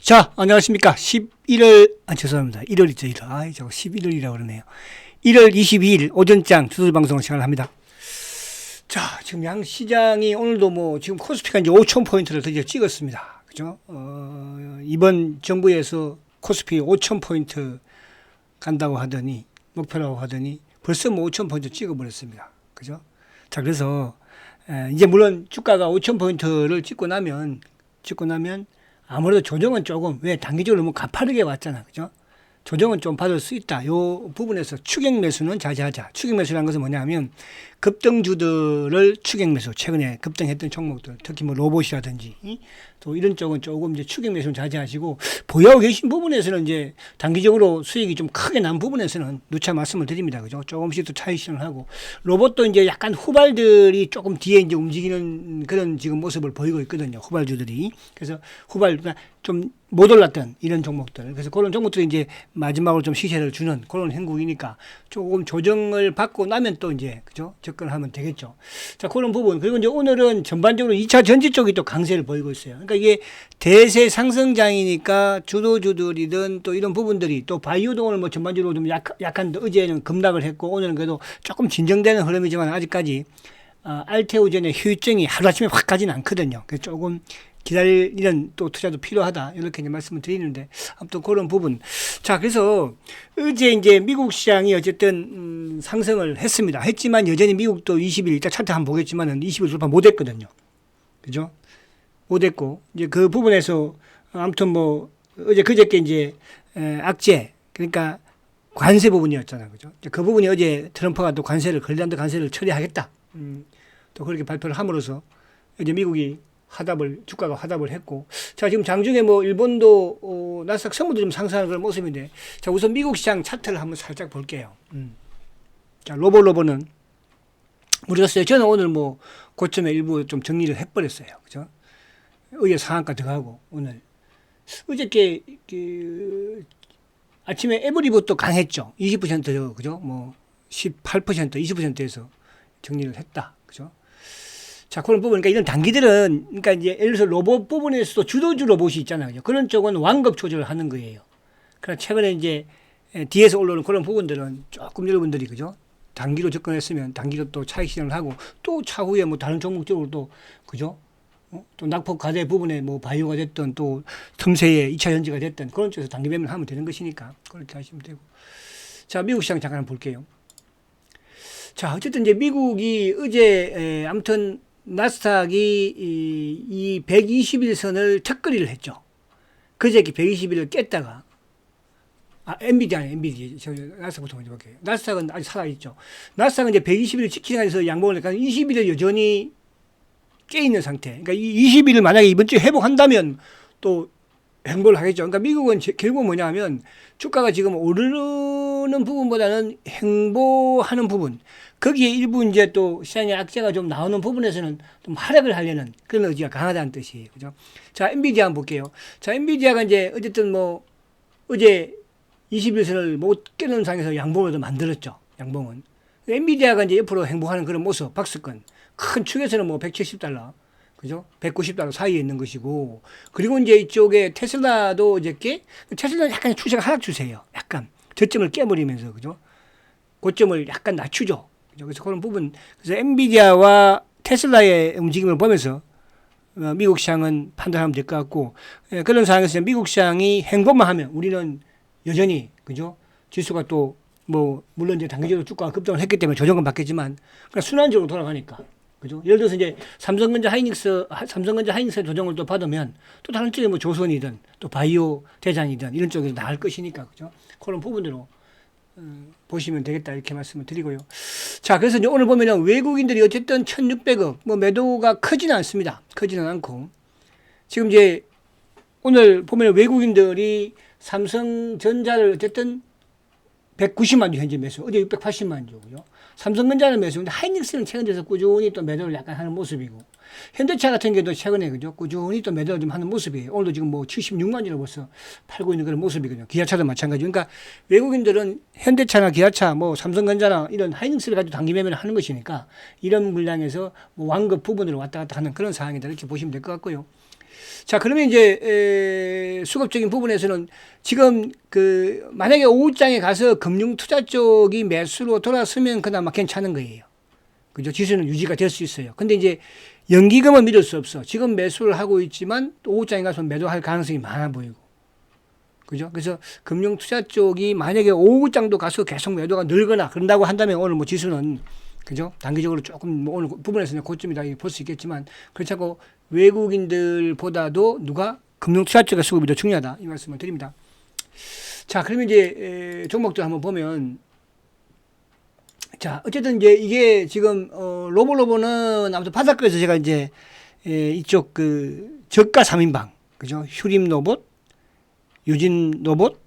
자, 안녕하십니까. 11월, 죄송합니다. 1월이죠, 1월. 저거 11월이라고 그러네요. 1월 22일 오전장 주술방송 시간을 합니다. 자, 지금 양시장이 오늘도 지금 코스피가 이제 5,000포인트를 드디어 찍었습니다. 그죠? 이번 정부에서 코스피 5,000포인트 간다고 하더니, 목표라고 하더니 벌써 5,000포인트 찍어버렸습니다. 그죠? 자, 그래서, 이제 물론 주가가 5,000포인트를 찍고 나면 아무래도 조정은 조금, 왜 단기적으로 너무 가파르게 왔잖아. 그죠? 조정은 좀 받을 수 있다. 요 부분에서 추격 매수는 자제하자. 추격 매수라는 것은 뭐냐면 급등주들을 추격 매수, 최근에 급등했던 종목들, 특히 로봇이라든지 또 이런 쪽은 조금 이제 추격 매수는 자제하시고, 보유하고 계신 부분에서는 이제 단기적으로 수익이 좀 크게 난 부분에서는 누차 말씀을 드립니다. 그죠? 조금씩 또 차익 실현을 하고, 로봇도 이제 약간 후발들이 조금 뒤에 이제 움직이는 그런 지금 모습을 보이고 있거든요. 후발주들이. 그래서 좀 못 올랐던 이런 종목들. 그래서 그런 종목들이 이제 마지막으로 좀 시세를 주는 그런 행국이니까 조금 조정을 받고 나면 또 이제, 그죠? 접근을 하면 되겠죠. 자, 그런 부분. 그리고 이제 오늘은 전반적으로 2차 전지 쪽이 또 강세를 보이고 있어요. 그러니까 이게 대세 상승장이니까 주도주들이든 또 이런 부분들이, 또 바이오도 오늘 전반적으로 좀 약한 어제는 급락을 했고, 오늘은 그래도 조금 진정되는 흐름이지만 아직까지 알테오젠의 휴유증이 하루아침에 확 가지는 않거든요. 그래서 조금 기다리는 또 투자도 필요하다. 이렇게 이제 말씀을 드리는데, 아무튼 그런 부분. 자, 그래서 어제 이제 미국 시장이 어쨌든 상승을 했지만 여전히 미국도 20일, 이따 차트 한번 보겠지만은 20일 돌파 못 했거든요. 그죠? 못 했고, 이제 그 부분에서 아무튼 어제 그저께 이제 악재, 그러니까 관세 부분이었잖아요. 그죠? 그 부분이 어제 트럼프가 또 걸리란드 관세를 처리하겠다. 또 그렇게 발표를 함으로써 이제 미국이 주가가 화답을 했고. 자, 지금 장중에 일본도 나스닥 성분도 좀 상승하는 그런 모습인데, 자, 우선 미국 시장 차트를 한번 살짝 볼게요. 자, 로보는 모르겠어요. 저는 오늘 고점에 일부 좀 정리를 해버렸어요. 그죠? 어제 상한가 들어가고, 오늘. 어저께, 아침에 에브리봇도 강했죠. 20%죠. 그죠? 18%, 20%에서 정리를 했다. 그죠? 자, 그런 부분. 그러니까 이런 단기들은, 그러니까 이제 예를 들어서 로봇 부분에서도 주도주 로봇이 있잖아요. 그죠? 그런 쪽은 완급 조절을 하는 거예요. 그러나 최근에 이제 뒤에서 올라오는 그런 부분들은 조금 여러분들이, 그죠? 단기로 접근했으면 단기로 또 차익 실현을 하고, 또 차후에 다른 종목적으로 또, 그죠? 또 낙폭 과대 부분에 바이오가 됐든 또 틈새에 2차 전지가 됐든 그런 쪽에서 단기 매매를 하면 되는 것이니까 그렇게 하시면 되고. 자, 미국 시장 잠깐 볼게요. 자, 어쨌든 이제 미국이 어제 아무튼 나스닥이 이 121선을 턱걸이를 했죠. 그저께 121을 깼다가, 엔비디아. 나스닥부터 먼저 볼게요. 나스닥은 아직 살아있죠. 나스닥은 이제 121을 지키면서 양봉을 했으니까 21을 여전히 깨있는 상태. 그러니까 이 21을 만약에 이번 주에 회복한다면 또 행보를 하겠죠. 그러니까 미국은 결국 뭐냐면 주가가 지금 오르는 부분보다는 행보하는 부분, 거기에 일부 이제 또 시장의 악재가 좀 나오는 부분에서는 좀 하락을 하려는 그런 의지가 강하다는 뜻이에요. 그죠? 자, 엔비디아 한번 볼게요. 자, 엔비디아가 이제 어쨌든 어제 21선을 못 깨는 상에서 양봉을 만들었죠. 양봉은. 엔비디아가 이제 옆으로 행보하는 그런 모습, 박스권. 큰 축에서는 $170, 그죠? $190 사이에 있는 것이고, 그리고 이제 이쪽에 테슬라도 테슬라는 약간 추세가 하락 추세예요. 약간 저점을 깨버리면서, 그죠? 고점을 약간 낮추죠. 그죠? 그래서 그런 부분, 그래서 엔비디아와 테슬라의 움직임을 보면서 미국 시장은 판단하면 될 것 같고, 그런 상황에서 미국 시장이 행보만 하면 우리는 여전히, 그죠? 지수가 또 물론 이제 단기적으로 주가가 급등을 했기 때문에 조정은 받겠지만, 그러니까 순환적으로 돌아가니까. 그죠? 예를 들어서 이제 삼성전자 하이닉스 조정을 또 받으면 또 다른 쪽에 조선이든 또 바이오 대장이든 이런 쪽에서 나을 것이니까. 그죠? 그런 부분으로 보시면 되겠다. 이렇게 말씀을 드리고요. 자, 그래서 이제 오늘 보면은 외국인들이 어쨌든 1,600억, 매도가 크지는 않습니다. 크지는 않고. 지금 이제 오늘 보면 외국인들이 삼성전자를 어쨌든 190만 주 현재 매수, 어제 680만 주고요. 삼성전자는 매수인데 하이닉스는 최근 들어서 꾸준히 또 매도를 약간 하는 모습이고, 현대차 같은 경우도 최근에, 그죠? 꾸준히 또 매도를 좀 하는 모습이에요. 오늘도 지금 76만 주를 벌써 팔고 있는 그런 모습이거든요. 기아차도 마찬가지. 그러니까 외국인들은 현대차나 기아차, 삼성전자나 이런 하이닉스를 가지고 단기 매매를 하는 것이니까 이런 물량에서 완급 부분으로 왔다 갔다 하는 그런 상황이다. 이렇게 보시면 될 것 같고요. 자, 그러면 이제 수급적인 부분에서는 지금 그 만약에 오후장에 가서 금융투자 쪽이 매수로 돌아서면 그나마 괜찮은 거예요. 그죠? 지수는 유지가 될 수 있어요. 근데 이제 연기금은 믿을 수 없어. 지금 매수를 하고 있지만 또 오후장에 가서 매도할 가능성이 많아 보이고. 그죠? 그래서 금융투자 쪽이 만약에 오후장도 가서 계속 매도가 늘거나 그런다고 한다면 오늘 뭐 지수는 그죠? 단기적으로 조금 뭐 오늘 부분에서는 고점이다 볼 수 있겠지만 그렇지 않고 외국인들보다도 누가 금융투자 쪽의 수급이 더 중요하다 이 말씀을 드립니다. 자, 그러면 이제 종목들 한번 보면 자, 어쨌든 이제 이게 지금 로보는 아무튼 바닷가에서 제가 이제 이쪽 그 저가 3인방 그죠? 휴림 로봇, 유진 로봇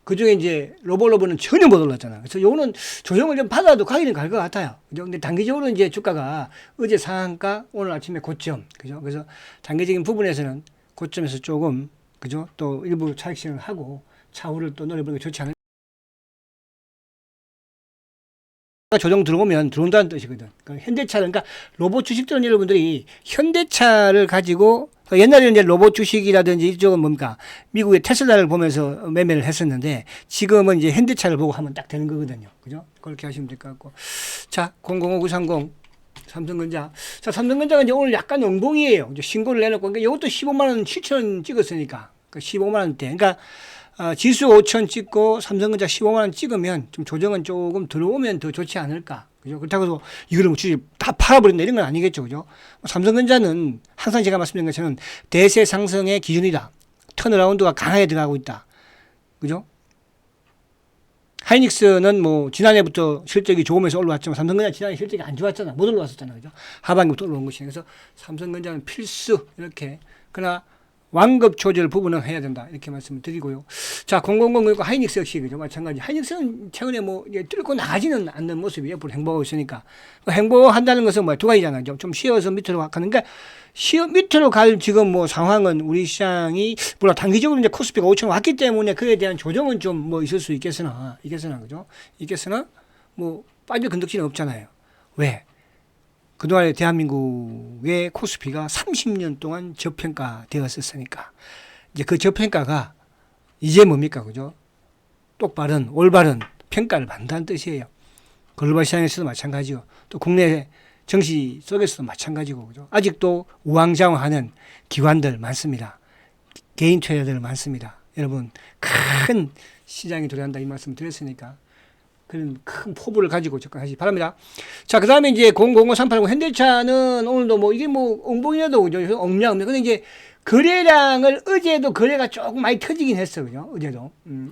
그 중에 이제 로보는 전혀 못 올랐잖아. 그래서 요거는 조정을 좀 받아도 가기는 갈 것 같아요. 그죠? 근데 단기적으로 이제 주가가 어제 상한가, 오늘 아침에 고점. 그죠? 그래서 단기적인 부분에서는 고점에서 조금, 그죠? 또 일부 차익 실현을 하고 차후를 또 노려보는 게 좋지 않을까. 조정 들어오면 들어온다는 뜻이거든. 그러니까 현대차를, 그러니까 로봇 주식들은 여러분들이 현대차를 가지고 옛날에는 이제 로봇 주식이라든지 이쪽은 뭡니까? 미국의 테슬라를 보면서 매매를 했었는데 지금은 이제 현대차를 보고 하면 딱 되는 거거든요. 그죠? 그렇게 하시면 될 것 같고. 자, 005930 삼성전자. 자, 삼성전자가 이제 오늘 약간 엉덩이에요. 이제 신고를 내놓고, 그러니까 이것도 15만원 7천원 찍었으니까. 그러니까 15만원대. 그러니까 지수 5천 찍고 삼성전자 15만원 찍으면 좀 조정은 조금 들어오면 더 좋지 않을까. 그죠? 그렇다고 해서 이거를 뭐 주식 다 팔아버린다 이런 건 아니겠죠. 그죠? 삼성전자는 항상 제가 말씀드린 것처럼 대세 상승의 기준이다. 턴어라운드가 강하게 들어가고 있다. 그죠? 하이닉스는 뭐 지난해부터 실적이 좋으면서 올라왔지만 삼성전자 지난해 실적이 안 좋았잖아. 못 올라왔었잖아. 그죠? 하반기부터 올라온 것이. 그래서 삼성전자는 필수 이렇게. 그러나 완급 조절 부분은 해야 된다. 이렇게 말씀을 드리고요. 자, 0006 하이닉스 역시 그죠? 마찬가지. 하이닉스는 최근에 뭐 뚫고 나가지는 않는 모습이 옆으로 행보하고 있으니까. 행보한다는 것은 뭐 두 가지잖아요. 좀 쉬어서 밑으로 가는 게 밑으로 갈 지금 뭐 상황은 우리 시장이 물론 단기적으로 이제 코스피가 5천 왔기 때문에 그에 대한 조정은 좀 뭐 있을 수 있겠으나 그죠? 있겠으나 뭐 빠질 건덕지는 없잖아요. 왜? 그동안에 대한민국의 코스피가 30년 동안 저평가되었었으니까 이제 그 저평가가 이제 뭡니까 그죠? 똑바른 올바른 평가를 받는다는 뜻이에요. 글로벌 시장에서도 마찬가지고 또 국내 정시 속에서도 마찬가지고 그죠? 아직도 우왕좌왕하는 기관들 많습니다. 개인 투자자들 많습니다. 여러분 큰 시장이 도래한다 이 말씀 드렸으니까 그런 큰 포부를 가지고 접근하시기 바랍니다. 자, 그 다음에 이제 005380 현대차는 오늘도 뭐 이게 뭐 엉봉이라도 그죠? 없냐. 근데 이제 거래량을 어제도 거래가 조금 많이 터지긴 했어. 그죠? 어제도.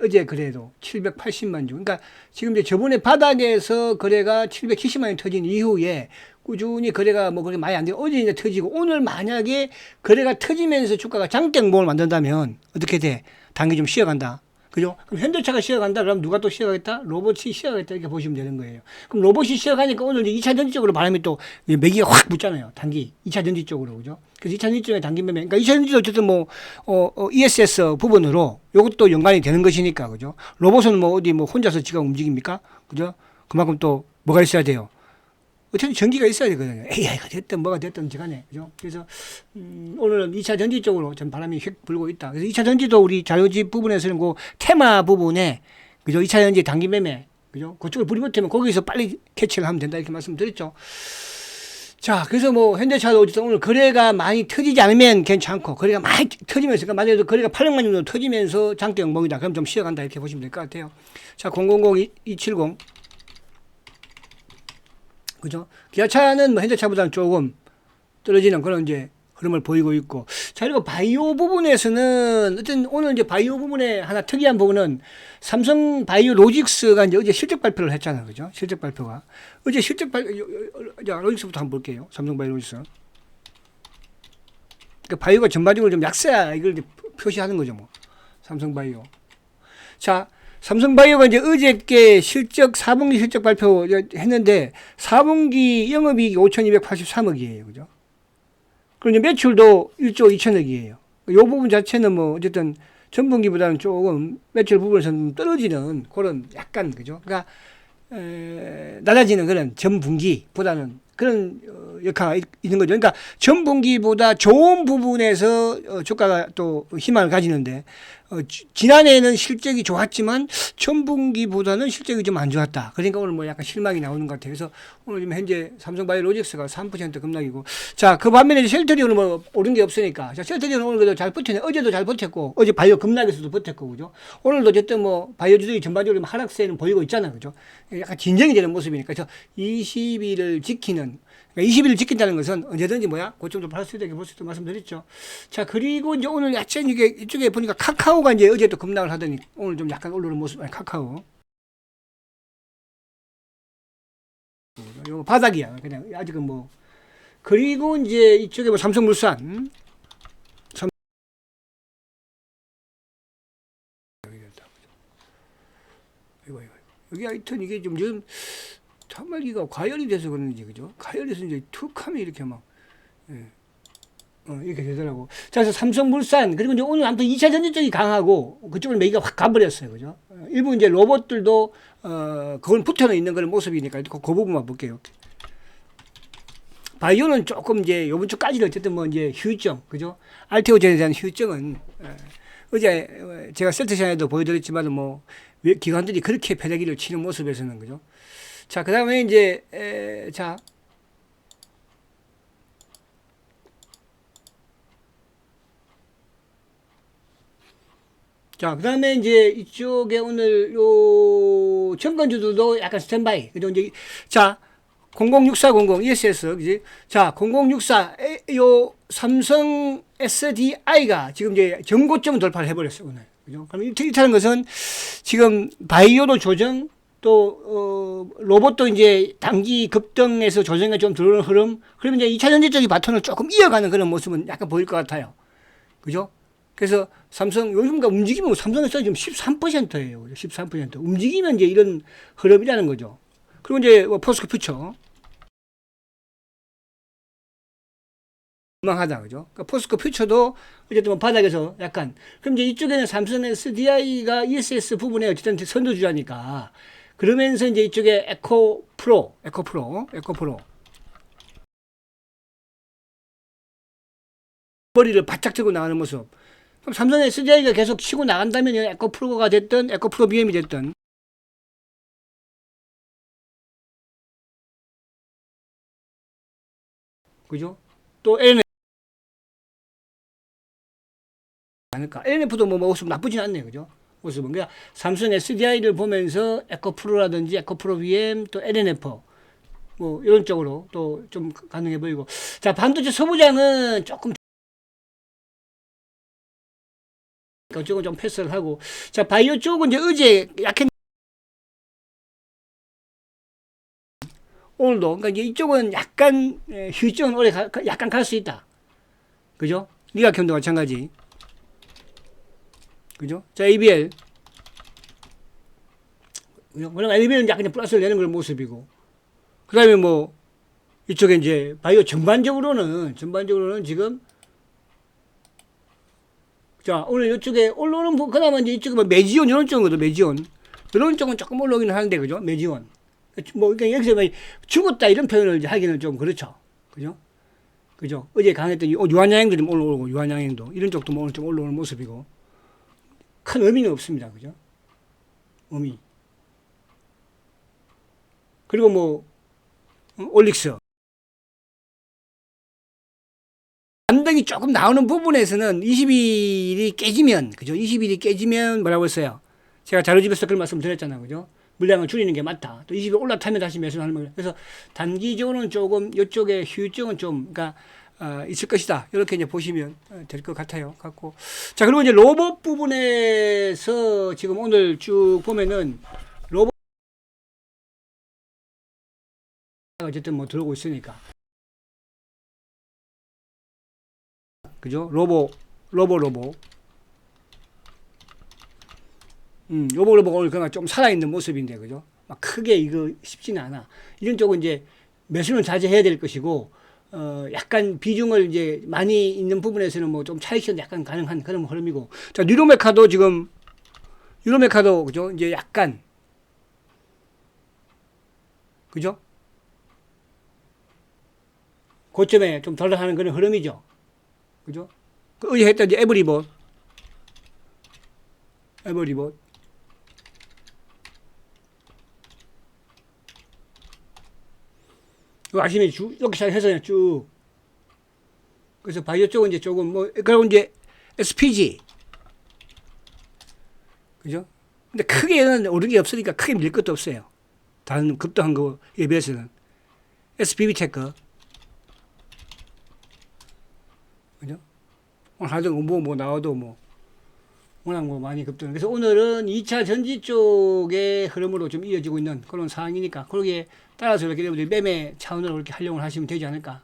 어제 거래도 780만 주. 그러니까 지금 이제 저번에 바닥에서 거래가 770만이 터진 이후에 꾸준히 거래가 뭐 그렇게 많이 안 되고 어제 이제 터지고 오늘 만약에 거래가 터지면서 주가가 장대응봉을 만든다면 어떻게 돼? 단기 좀 쉬어간다. 그죠? 그럼 현대차가 쉬어간다. 그럼 누가 또 쉬어가겠다? 로봇이 쉬어가겠다. 이렇게 보시면 되는 거예요. 그럼 로봇이 쉬어가니까 오늘 2차 전지 쪽으로 바람이 또 매기가 확 붙잖아요. 단기. 2차 전지 쪽으로. 그죠? 그래서 2차 전지 쪽에 단기 매매. 그러니까 2차 전지도 어쨌든 뭐, ESS 부분으로 요것도 연관이 되는 것이니까. 그죠? 로봇은 뭐 어디 뭐 혼자서 지가 움직입니까? 그죠? 그만큼 또 뭐가 있어야 돼요? 어쨌든 전기가 있어야 되거든요. AI가 됐든 뭐가 됐든 간에. 그죠? 그래서, 오늘은 2차 전지 쪽으로 좀 바람이 휙 불고 있다. 그래서 2차 전지도 우리 자료지 부분에서는 그 테마 부분에, 그죠? 2차 전지 단기 매매. 그죠? 그쪽을 불이 붙으면 거기서 빨리 캐치를 하면 된다. 이렇게 말씀드렸죠. 자, 그래서 뭐, 현대차도 어쨌든 오늘 거래가 많이 터지지 않으면 괜찮고, 거래가 많이 터지면서, 그러니까 만약에 거래가 800만 정도 터지면서 장대 영봉이다. 그럼 좀 쉬어간다. 이렇게 보시면 될 것 같아요. 자, 000270. 그죠? 기아차는 뭐 현대차보다는 조금 떨어지는 그런 이제 흐름을 보이고 있고. 자, 그리고 바이오 부분에서는 어쨌든 오늘 이제 바이오 부분에 하나 특이한 부분은 삼성 바이오 로직스가 이제 어제 실적 발표를 했잖아요. 그죠? 실적 발표가. 어제 실적 로직스부터 한번 볼게요. 삼성 바이오 로직스. 그러니까 바이오가 전반적으로 좀 약세야. 이걸 이제 표시하는 거죠. 뭐. 삼성 바이오. 자, 삼성바이오가 이제 어저께 실적 4분기 실적 발표 했는데 4분기 영업이익이 5,283억이에요. 그죠? 그리고 이제 매출도 1조 2천억이에요. 이 부분 자체는 뭐 어쨌든 전분기보다는 조금 매출 부분에서는 떨어지는 그런 약간 그죠? 그러니까 낮아지는 그런 전분기보다는 그런 역할이 있는 거죠. 그러니까 전분기보다 좋은 부분에서 주가가 또 희망을 가지는데 지난해에는 실적이 좋았지만 전분기보다는 실적이 좀 안 좋았다. 그러니까 오늘 뭐 약간 실망이 나오는 것 같아요. 그래서 오늘 지금 현재 삼성바이오로직스가 3% 급락이고, 자, 그 반면에 쉘트리온은 뭐 오른 게 없으니까, 자, 쉘트리온은 오늘 그래도 잘 버티네. 어제도 잘 버텼고, 어제 바이오 급락에서도 버텼고, 그죠? 오늘도 어쨌든 뭐 바이오주들이 전반적으로 하락세는 보이고 있잖아요, 그죠? 약간 진정이 되는 모습이니까, 그래서 20일을 지키는, 그러니까 20일을 지킨다는 것은 언제든지 고점 돌파할 수 있다 이렇게 볼 수 있다고 말씀드렸죠. 자, 그리고 이제 오늘 약간 이쪽에 보니까 카카오가 이제 어제 또 급락을 하더니 오늘 좀 약간 올라오는 모습, 카카오. 이거 바닥이야. 그냥 아직은 뭐. 그리고 이제 이쪽에 뭐 삼성물산. 여기 하여튼 이게 좀 정말 이거 과열이 돼서 그런지, 그죠? 과열돼서 이제 툭 하면 이렇게 막, 예. 이렇게 되더라고. 자, 그래서 삼성물산, 그리고 이제 오늘 아무튼 2차 전지 쪽이 강하고, 그쪽으로 매기가 확 가버렸어요. 그죠? 일부 이제 로봇들도, 그건 붙어 있는 그런 모습이니까, 그 부분만 볼게요. 바이오는 조금 이제 요번 주까지는 어쨌든 뭐 이제 휴증, 그죠? 알테오젠에 대한 휴증은, 어제 제가 셀트 시간에도 보여드렸지만 뭐, 기관들이 그렇게 패대기를 치는 모습에서는, 그죠? 자, 그 다음에 이제, 자, 그 다음에 이제 이쪽에 오늘 요 정권주들도 약간 스탠바이. 그죠? 이제, 자, 006400 ESS, 그지? 자, 0064, 요 삼성 SDI가 지금 이제 전고점을 돌파를 해버렸어요, 오늘. 그죠? 그럼 이렇다는 것은 지금 바이오도 조정, 또, 로봇도 이제 단기 급등에서 조정에 좀 들어오는 흐름, 그러면 이제 2차 전지 쪽이 바톤을 조금 이어가는 그런 모습은 약간 보일 것 같아요. 그죠? 그래서 삼성, 요즘가 움직이면 삼성에서 지금 13%예요. 13%. 움직이면 이제 이런 흐름이라는 거죠. 그리고 이제 포스코 퓨처. 망하다, 그죠? 그러니까 포스코 퓨처도 어쨌든 뭐 바닥에서 약간. 그럼 이제 이쪽에는 삼성 SDI가 ESS 부분에 어쨌든 선두주자니까. 그러면서 이제 이쪽에 에코프로. 머리를 바짝 들고 나가는 모습. 그럼 삼성 SDI가 계속 치고 나간다면 에코프로가 됐든 에코프로 BM이 됐든. 그죠? 또 LNF 않을까? LNF도 뭐 모습 나쁘진 않네요. 그죠? 모습은. 그러니까 삼성 SDI를 보면서 에코프로라든지 에코프로 BM 또 LNF 뭐 이런 쪽으로 또 좀 가능해 보이고. 자, 반도체 소부장은 조금 그쪽은 좀 패스를 하고. 자, 바이오 쪽은 이제 어제 약했 오늘도. 그러니까 이제 이쪽은 약간 휴증은 오래 약간 갈 수 있다. 그죠? 리가캠도 마찬가지. 그죠? 자, ABL. 그죠? 그럼 ABL은 약간 플러스를 내는 그런 모습이고. 그 다음에 뭐, 이쪽에 이제 바이오 전반적으로는 지금, 자, 오늘 이쪽에 올라오는, 그나마 이제 이쪽에 뭐 매지온 이런 쪽이거든, 매지온. 이런 쪽은 조금 올라오기는 하는데, 그죠? 매지온. 뭐, 그러니까 여기서 뭐 죽었다 이런 표현을 이제 하기는 좀 그렇죠. 그죠? 그죠? 어제 강했던 유한양행도 좀 올라오고, 유한양행도. 이런 쪽도 뭐 오늘 좀 올라오는 모습이고. 큰 의미는 없습니다. 그죠? 의미. 그리고 뭐, 올릭스. 반등이 조금 나오는 부분에서는 20일이 깨지면, 그죠? 20일이 깨지면 뭐라고 했어요? 제가 자료집에서 그런 말씀 드렸잖아요. 그죠? 물량을 줄이는 게 맞다. 또 20일 올라타면 다시 매수를 하는 거예요. 그래서 단기적으로는 조금 이쪽에 휴증은 좀, 그러니까, 있을 것이다. 이렇게 이제 보시면 될 것 같아요. 같고. 자, 그리고 이제 로봇 부분에서 지금 오늘 쭉 보면은 로봇 어쨌든 뭐 들어오고 있으니까. 그죠? 로보. 로보 오늘 그냥 좀 살아있는 모습인데, 그죠? 막 크게 이거 쉽지는 않아. 이런 쪽은 이제 매수는 자제해야 될 것이고, 약간 비중을 이제 많이 있는 부분에서는 뭐 좀 차익실현 약간 가능한 그런 흐름이고. 자, 유로메카도 지금, 그죠? 이제 약간, 그죠? 고점에 좀 덜하는 그런 흐름이죠. 그죠? 그 어제 했던 이제 에브리봇. 이거 아시면 이렇게 잘 해서 쭉. 그래서 바이오 쪽은 이제 조금 그리고 이제 SPG. 그죠? 근데 크게는 오른 게 없으니까 크게 밀 것도 없어요. 다른 급등한 거에 비해서는. SPB 체크. 그죠? 오늘 하도 뭐 나와도 워낙 많이 급등. 그래서 오늘은 2차 전지 쪽의 흐름으로 좀 이어지고 있는 그런 상황이니까 거기에 따라서 이렇게 여러분들이 매매 차원으로 이렇게 활용을 하시면 되지 않을까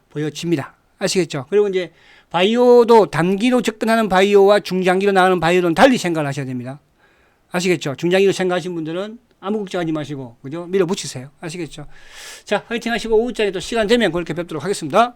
보여집니다. 아시겠죠? 그리고 이제 바이오도 단기로 접근하는 바이오와 중장기로 나가는 바이오는 달리 생각을 하셔야 됩니다. 아시겠죠? 중장기로 생각하시는 분들은 아무 걱정하지 마시고, 그죠? 밀어붙이세요. 아시겠죠? 자, 화이팅 하시고 오후장에 또 시간 되면 그렇게 뵙도록 하겠습니다.